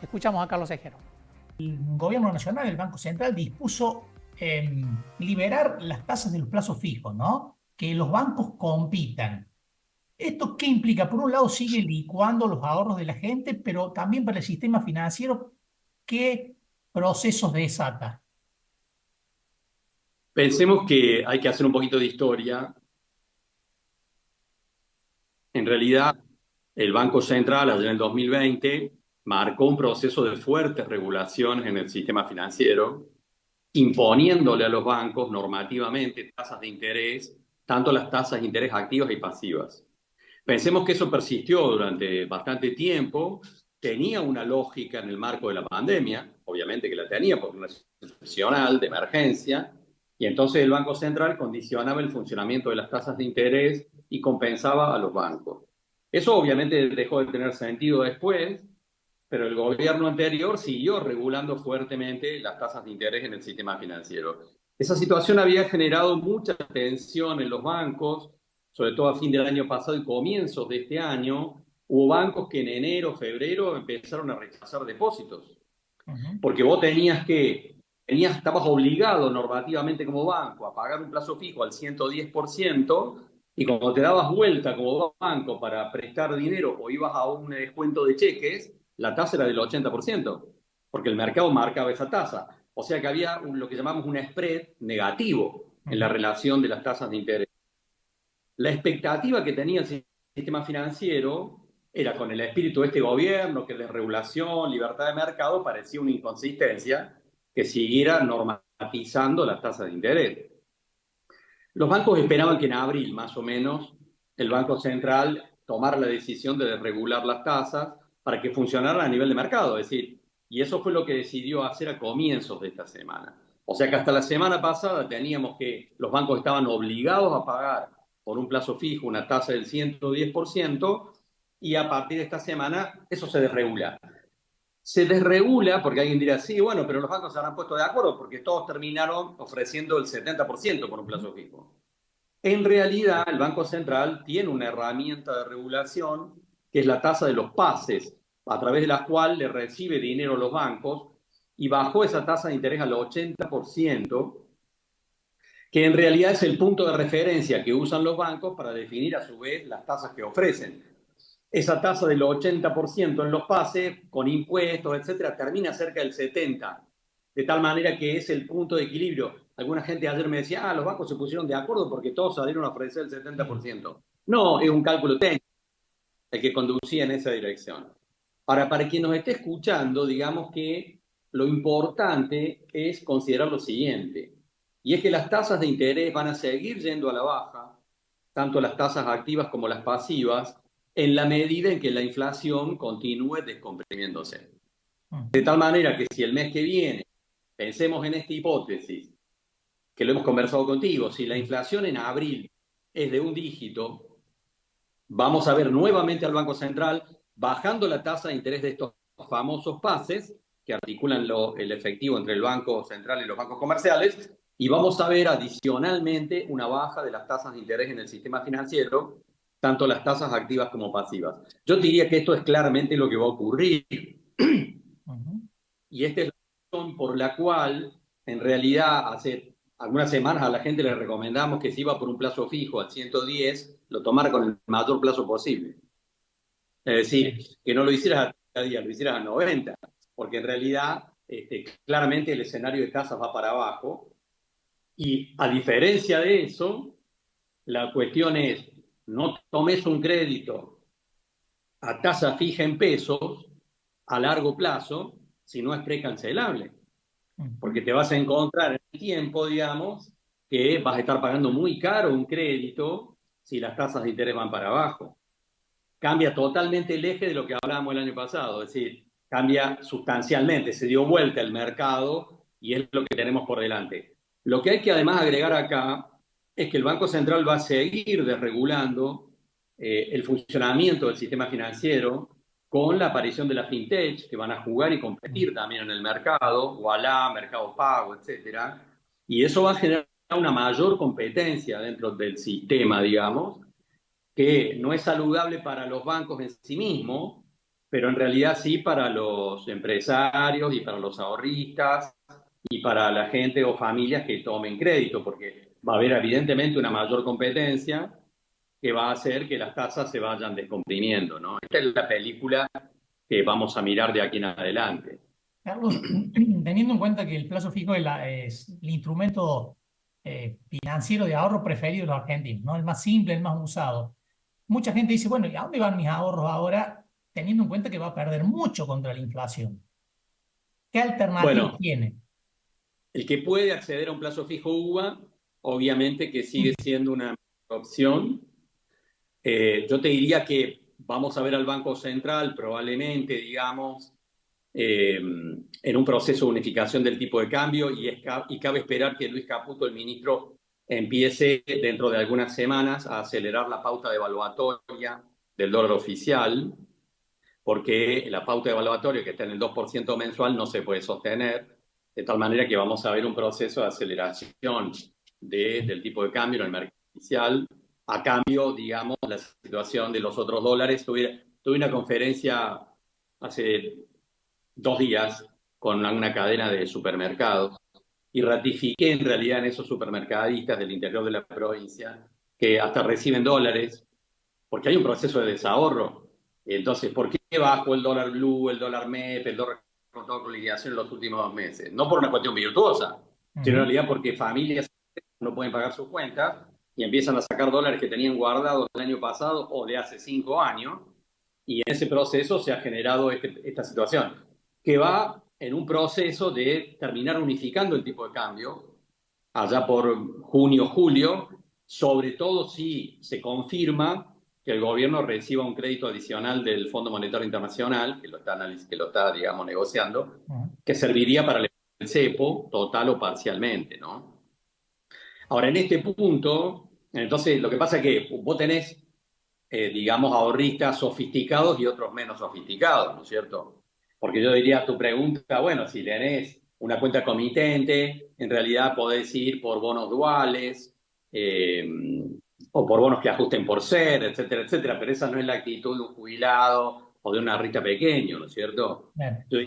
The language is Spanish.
Escuchamos a Carlos Ejero. El gobierno nacional, el Banco Central, dispuso liberar las tasas de los plazos fijos, ¿no? Que los bancos compitan. ¿Esto qué implica? Por un lado, sigue licuando los ahorros de la gente, pero también para el sistema financiero, ¿qué procesos desata? Pensemos que hay que hacer un poquito de historia. En realidad, el Banco Central, allá en el 2020, marcó un proceso de fuertes regulaciones en el sistema financiero, imponiéndole a los bancos normativamente tasas de interés, tanto las tasas de interés activas y pasivas. Pensemos que eso persistió durante bastante tiempo, tenía una lógica en el marco de la pandemia, obviamente que la tenía por una situación excepcional de emergencia, y entonces el Banco Central condicionaba el funcionamiento de las tasas de interés y compensaba a los bancos. Eso obviamente dejó de tener sentido después, pero el gobierno anterior siguió regulando fuertemente las tasas de interés en el sistema financiero. Esa situación había generado mucha tensión en los bancos, sobre todo a fin del año pasado y comienzos de este año. Hubo bancos que en enero, febrero empezaron a rechazar depósitos, porque vos estabas obligado normativamente como banco a pagar un plazo fijo al 110%, y cuando te dabas vuelta como banco para prestar dinero o ibas a un descuento de cheques, la tasa era del 80%, porque el mercado marcaba esa tasa. O sea que había lo que llamamos un spread negativo en la relación de las tasas de interés. La expectativa que tenía el sistema financiero era, con el espíritu de este gobierno, que de regulación, libertad de mercado, parecía una inconsistencia que siguiera normatizando las tasas de interés. Los bancos esperaban que en abril, más o menos, el Banco Central tomara la decisión de desregular las tasas para que funcionaran a nivel de mercado, es decir, y eso fue lo que decidió hacer a comienzos de esta semana. O sea que hasta la semana pasada teníamos que los bancos estaban obligados a pagar por un plazo fijo una tasa del 110%, y a partir de esta semana eso se desregula. Se desregula porque alguien dirá, sí, bueno, pero los bancos se habrán puesto de acuerdo porque todos terminaron ofreciendo el 70% por un plazo fijo. En realidad, el Banco Central tiene una herramienta de regulación que es la tasa de los pases, a través de la cual le recibe dinero a los bancos, y bajó esa tasa de interés al 80%, que en realidad es el punto de referencia que usan los bancos para definir a su vez las tasas que ofrecen. Esa tasa del 80% en los pases, con impuestos, etcétera, termina cerca del 70%, de tal manera que es el punto de equilibrio. Alguna gente ayer me decía, los bancos se pusieron de acuerdo porque todos salieron a ofrecer el 70%. No, es un cálculo técnico el que conducía en esa dirección. Ahora, para quien nos esté escuchando, digamos que lo importante es considerar lo siguiente, y es que las tasas de interés van a seguir yendo a la baja, tanto las tasas activas como las pasivas, en la medida en que la inflación continúe descomprimiéndose. De tal manera que si el mes que viene, pensemos en esta hipótesis, que lo hemos conversado contigo, si la inflación en abril es de un dígito, vamos a ver nuevamente al Banco Central bajando la tasa de interés de estos famosos pases que articulan el efectivo entre el Banco Central y los bancos comerciales, y vamos a ver adicionalmente una baja de las tasas de interés en el sistema financiero, tanto las tasas activas como pasivas. Yo diría que esto es claramente lo que va a ocurrir. Y esta es la razón por la cual, en realidad, hace algunas semanas a la gente le recomendamos que si iba por un plazo fijo al 110, lo tomara con el mayor plazo posible. Es decir, que no lo hicieras a 30 días, lo hicieras a 90, porque en realidad, claramente el escenario de tasas va para abajo. Y a diferencia de eso, la cuestión es, no tomes un crédito a tasa fija en pesos a largo plazo si no es precancelable, porque te vas a encontrar en el tiempo, digamos, que vas a estar pagando muy caro un crédito si las tasas de interés van para abajo. Cambia totalmente el eje de lo que hablábamos el año pasado, es decir, cambia sustancialmente, se dio vuelta el mercado y es lo que tenemos por delante. Lo que hay que además agregar acá es que el Banco Central va a seguir desregulando el funcionamiento del sistema financiero con la aparición de la fintech, que van a jugar y competir también en el mercado, Ualá, Mercado Pago, etcétera. Y eso va a generar una mayor competencia dentro del sistema, digamos, que no es saludable para los bancos en sí mismos, pero en realidad sí para los empresarios y para los ahorristas y para la gente o familias que tomen crédito, porque va a haber evidentemente una mayor competencia que va a hacer que las tasas se vayan descomprimiendo, ¿no? Esta es la película que vamos a mirar de aquí en adelante. Carlos, teniendo en cuenta que el plazo fijo es el instrumento financiero de ahorro preferido de los argentinos, ¿no? El más simple, el más usado. Mucha gente dice, bueno, ¿y a dónde van mis ahorros ahora? Teniendo en cuenta que va a perder mucho contra la inflación. ¿Qué alternativas Bueno, tiene? el que puede acceder a un plazo fijo UVA, obviamente que sigue siendo una opción. Yo te diría que vamos a ver al Banco Central probablemente, digamos, en un proceso de unificación del tipo de cambio y cabe esperar que Luis Caputo, el ministro, empiece dentro de algunas semanas a acelerar la pauta devaluatoria del dólar oficial, porque la pauta devaluatoria que está en el 2% mensual no se puede sostener, de tal manera que vamos a ver un proceso de aceleración del tipo de cambio en el mercado oficial, a cambio, digamos, la situación de los otros dólares. Tuve una conferencia hace 2 días con una cadena de supermercados y ratifiqué en realidad en esos supermercadistas del interior de la provincia que hasta reciben dólares porque hay un proceso de desahorro. Entonces, ¿por qué bajó el dólar blue, el dólar MEP, el dólar con toda liquidación en los últimos 2 meses? No por una cuestión virtuosa, sino en Ujú. realidad porque familias no pueden pagar sus cuentas y empiezan a sacar dólares que tenían guardados el año pasado o de hace 5 años, y en ese proceso se ha generado esta situación, que va en un proceso de terminar unificando el tipo de cambio allá por junio, julio, sobre todo si se confirma que el gobierno reciba un crédito adicional del Fondo Monetario Internacional, que lo está, digamos, negociando, Ujú. que serviría para el cepo total o parcialmente, ¿no? Ahora, en este punto, entonces, lo que pasa es que vos tenés, digamos, ahorristas sofisticados y otros menos sofisticados, ¿no es cierto? Porque yo diría tu pregunta, bueno, si tenés una cuenta comitente, en realidad podés ir por bonos duales eh, o por bonos que ajusten por ser, etcétera, etcétera, pero esa no es la actitud de un jubilado o de un ahorrista pequeño, ¿no es cierto? Bien. Yo